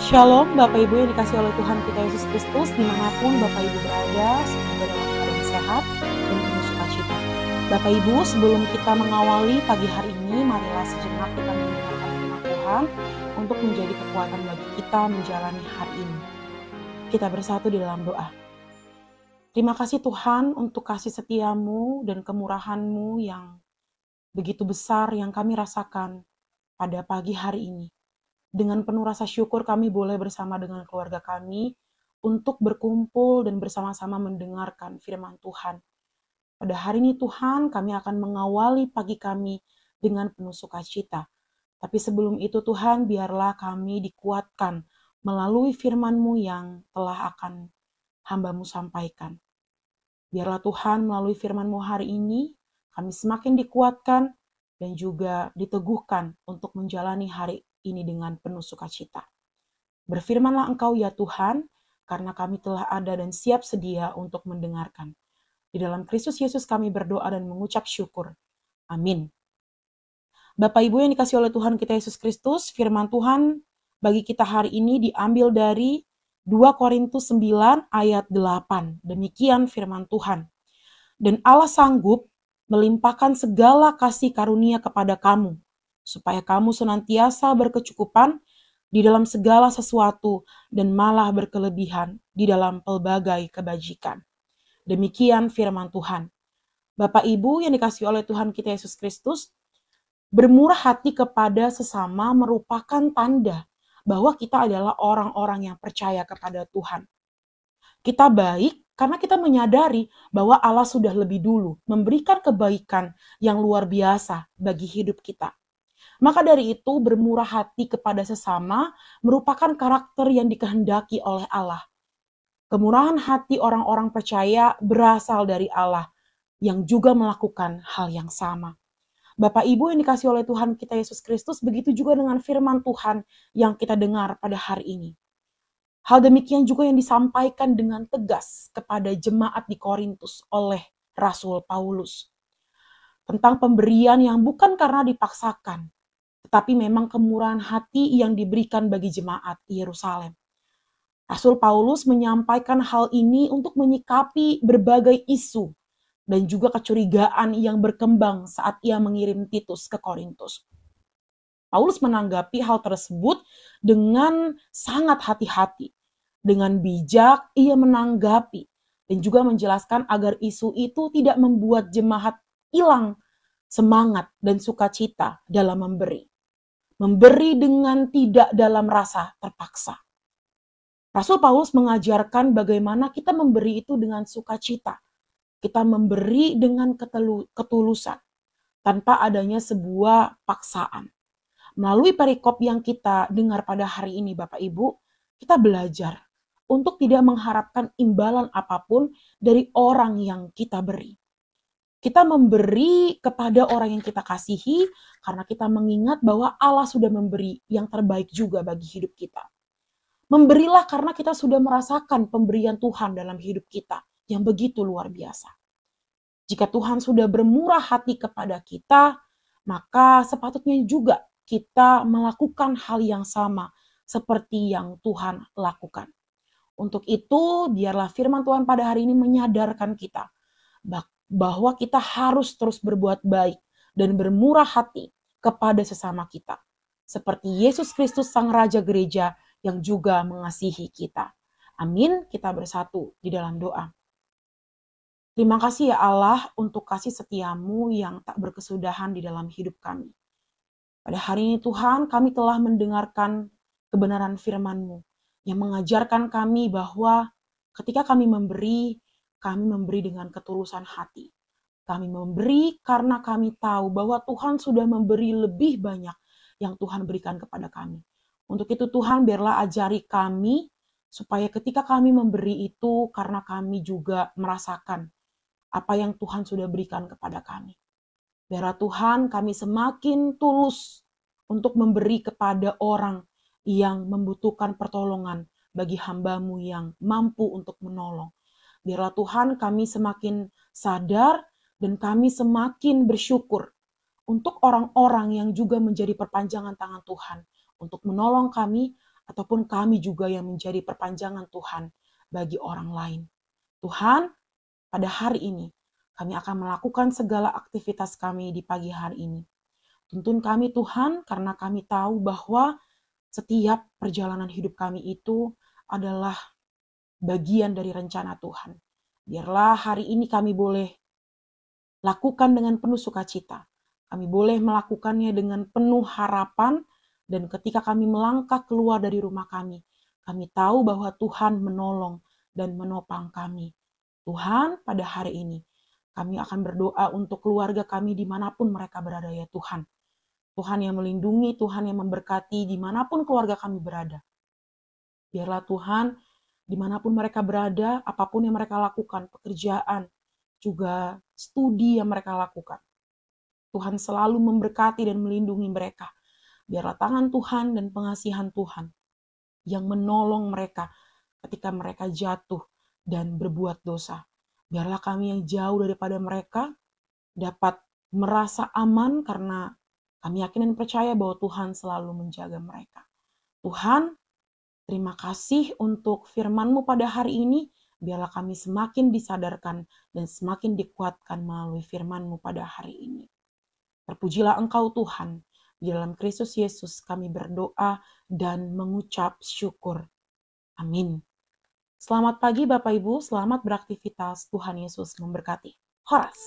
Shalom Bapak Ibu yang dikasihi oleh Tuhan kita Yesus Kristus, dimanapun Bapak Ibu berada, semoga dalam keadaan sehat dan penuh sukacita. Bapak Ibu, sebelum kita mengawali pagi hari ini, marilah sejenak kita mendengarkan firman Tuhan untuk menjadi kekuatan bagi kita menjalani hari ini. Kita bersatu di dalam doa. Terima kasih Tuhan untuk kasih setia-Mu dan kemurahan-Mu yang begitu besar yang kami rasakan pada pagi hari ini. Dengan penuh rasa syukur kami boleh bersama dengan keluarga kami untuk berkumpul dan bersama-sama mendengarkan firman Tuhan. Pada hari ini Tuhan, kami akan mengawali pagi kami dengan penuh sukacita. Tapi sebelum itu Tuhan, biarlah kami dikuatkan melalui firman-Mu yang telah akan hamba-Mu sampaikan. Biarlah Tuhan melalui firman-Mu hari ini, kami semakin dikuatkan dan juga diteguhkan untuk menjalani hari ini dengan penuh sukacita. Berfirmanlah Engkau ya Tuhan, karena kami telah ada dan siap sedia untuk mendengarkan. Di dalam Kristus Yesus kami berdoa dan mengucap syukur. Amin. Bapak Ibu yang dikasihi oleh Tuhan kita Yesus Kristus, firman Tuhan bagi kita hari ini diambil dari 2 Korintus 9 ayat 8. Demikian firman Tuhan. Dan Allah sanggup melimpahkan segala kasih karunia kepada kamu, supaya kamu senantiasa berkecukupan di dalam segala sesuatu dan malah berkelebihan di dalam pelbagai kebajikan. Demikian firman Tuhan. Bapak Ibu yang dikasihi oleh Tuhan kita Yesus Kristus, bermurah hati kepada sesama merupakan tanda bahwa kita adalah orang-orang yang percaya kepada Tuhan. Kita baik karena kita menyadari bahwa Allah sudah lebih dulu memberikan kebaikan yang luar biasa bagi hidup kita. Maka dari itu bermurah hati kepada sesama merupakan karakter yang dikehendaki oleh Allah. Kemurahan hati orang-orang percaya berasal dari Allah yang juga melakukan hal yang sama. Bapak Ibu yang dikasihi oleh Tuhan kita Yesus Kristus, begitu juga dengan firman Tuhan yang kita dengar pada hari ini. Hal demikian juga yang disampaikan dengan tegas kepada jemaat di Korintus oleh Rasul Paulus. Tentang pemberian yang bukan karena dipaksakan, tetapi memang kemurahan hati yang diberikan bagi jemaat Yerusalem. Rasul Paulus menyampaikan hal ini untuk menyikapi berbagai isu dan juga kecurigaan yang berkembang saat ia mengirim Titus ke Korintus. Paulus menanggapi hal tersebut dengan sangat hati-hati. Dengan bijak ia menanggapi dan juga menjelaskan agar isu itu tidak membuat jemaat hilang semangat dan sukacita dalam memberi. Memberi dengan tidak dalam rasa terpaksa. Rasul Paulus mengajarkan bagaimana kita memberi itu dengan sukacita. Kita memberi dengan ketulusan, tanpa adanya sebuah paksaan. Melalui perikop yang kita dengar pada hari ini Bapak Ibu, kita belajar untuk tidak mengharapkan imbalan apapun dari orang yang kita beri. Kita memberi kepada orang yang kita kasihi karena kita mengingat bahwa Allah sudah memberi yang terbaik juga bagi hidup kita. Memberilah karena kita sudah merasakan pemberian Tuhan dalam hidup kita yang begitu luar biasa. Jika Tuhan sudah bermurah hati kepada kita, maka sepatutnya juga kita melakukan hal yang sama seperti yang Tuhan lakukan. Untuk itu, biarlah firman Tuhan pada hari ini menyadarkan kita bahwa kita harus terus berbuat baik dan bermurah hati kepada sesama kita. Seperti Yesus Kristus Sang Raja Gereja yang juga mengasihi kita. Amin, kita bersatu di dalam doa. Terima kasih ya Allah untuk kasih setia-Mu yang tak berkesudahan di dalam hidup kami. Pada hari ini Tuhan, kami telah mendengarkan kebenaran firman-Mu yang mengajarkan kami bahwa ketika kami memberi dengan ketulusan hati. Kami memberi karena kami tahu bahwa Tuhan sudah memberi lebih banyak yang Tuhan berikan kepada kami. Untuk itu Tuhan biarlah ajari kami supaya ketika kami memberi itu karena kami juga merasakan apa yang Tuhan sudah berikan kepada kami. Biarlah Tuhan kami semakin tulus untuk memberi kepada orang yang membutuhkan pertolongan bagi hamba-Mu yang mampu untuk menolong. Biarlah Tuhan kami semakin sadar dan kami semakin bersyukur untuk orang-orang yang juga menjadi perpanjangan tangan Tuhan untuk menolong kami ataupun kami juga yang menjadi perpanjangan Tuhan bagi orang lain. Tuhan, pada hari ini kami akan melakukan segala aktivitas kami di pagi hari ini. Tuntun kami Tuhan, karena kami tahu bahwa setiap perjalanan hidup kami itu adalah bagian dari rencana Tuhan. Biarlah hari ini kami boleh lakukan dengan penuh sukacita. Kami boleh melakukannya dengan penuh harapan, dan ketika kami melangkah keluar dari rumah kami tahu bahwa Tuhan menolong dan menopang kami. Tuhan, pada hari ini kami akan berdoa untuk keluarga kami dimanapun mereka berada ya Tuhan. Tuhan yang melindungi, Tuhan yang memberkati dimanapun keluarga kami berada. Biarlah Tuhan, dimanapun mereka berada, apapun yang mereka lakukan, pekerjaan, juga studi yang mereka lakukan, Tuhan selalu memberkati dan melindungi mereka. Biarlah tangan Tuhan dan pengasihan Tuhan yang menolong mereka ketika mereka jatuh dan berbuat dosa. Biarlah kami yang jauh daripada mereka dapat merasa aman, karena kami yakin dan percaya bahwa Tuhan selalu menjaga mereka. Tuhan, terima kasih untuk firman-Mu pada hari ini. Biarlah kami semakin disadarkan dan semakin dikuatkan melalui firman-Mu pada hari ini. Terpujilah Engkau Tuhan. Di dalam Kristus Yesus kami berdoa dan mengucap syukur. Amin. Selamat pagi Bapak Ibu, selamat beraktivitas. Tuhan Yesus memberkati. Horas.